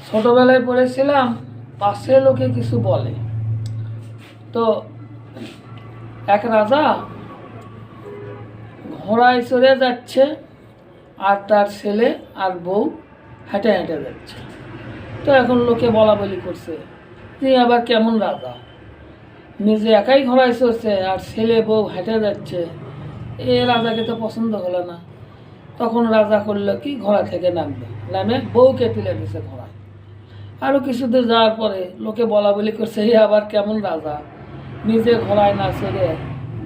ছোটবেলায় পড়েছিলাম, পাশে লোকে কিছু বলে। তো এক রাজা ঘোড়ায় চড়ে যাচ্ছে, আর তার ছেলে আর বউ হেঁটে হেঁটে যাচ্ছে। তো এখন লোকে বলা বলি করছে যে আবার কেমন রাজা, নিজে একাই ঘোড়ায় চড়ছে আর ছেলে বউ হেঁটে যাচ্ছে, এ রাজাকে তো পছন্দ হলো না। তখন রাজা করলো কি, ঘোড়া থেকে নামে বউকে তুলে দিছে ঘোড়ায়। আরও কিছু দূর যাওয়ার পরে লোকে বলা বলি করছে এ আবার কেমন রাজা, নিজে ঘোড়ায় না চড়ে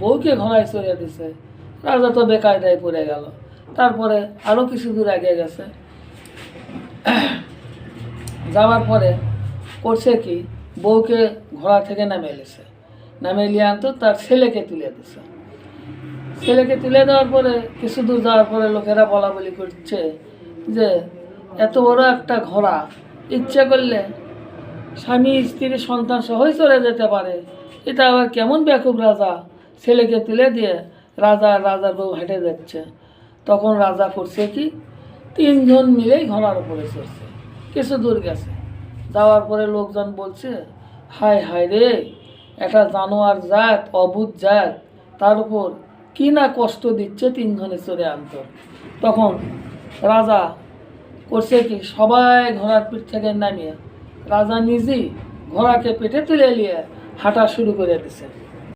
বউকে ঘোড়ায় চড়ে দিছে। রাজা তো বেকায়দায় পড়ে গেল। তারপরে আরও কিছু দূর আগে গেছে, যাওয়ার পরে করছে কি, বউকে ঘোড়া থেকে নামে এলেছে, নামে এলিয়ে আনতো তার ছেলেকে তুলে দিছে। ছেলেকে তুলে দেওয়ার পরে কিছু দূর যাওয়ার পরে লোকেরা বলা বলি করছে যে এত বড় একটা ঘোড়া ইচ্ছে করলে স্বামী স্ত্রী সন্তান সহই চলে যেতে পারে, এটা আবার কেমন বেকুব রাজা, ছেলেকে তুলে দিয়ে রাজার বউ হেঁটে যাচ্ছে। তখন রাজা করছে কি, তিনজন মিলেই ঘোড়ার উপরে চড়ছে। কিছু দূর গেছে, যাওয়ার পরে লোকজন বলছে হায় হায় রে, একটা জানোয়ার জাত, অবুধ জাত, তার উপর কি না কষ্ট দিচ্ছে তিনজনে চড়ে আনতো। তখন রাজা করছে কি, সবাই ঘোড়ার পিঠ থেকে নামিয়ে রাজা নিজেই ঘোড়াকে পেটে তুলে নিয়ে হাঁটা শুরু করে দিছে।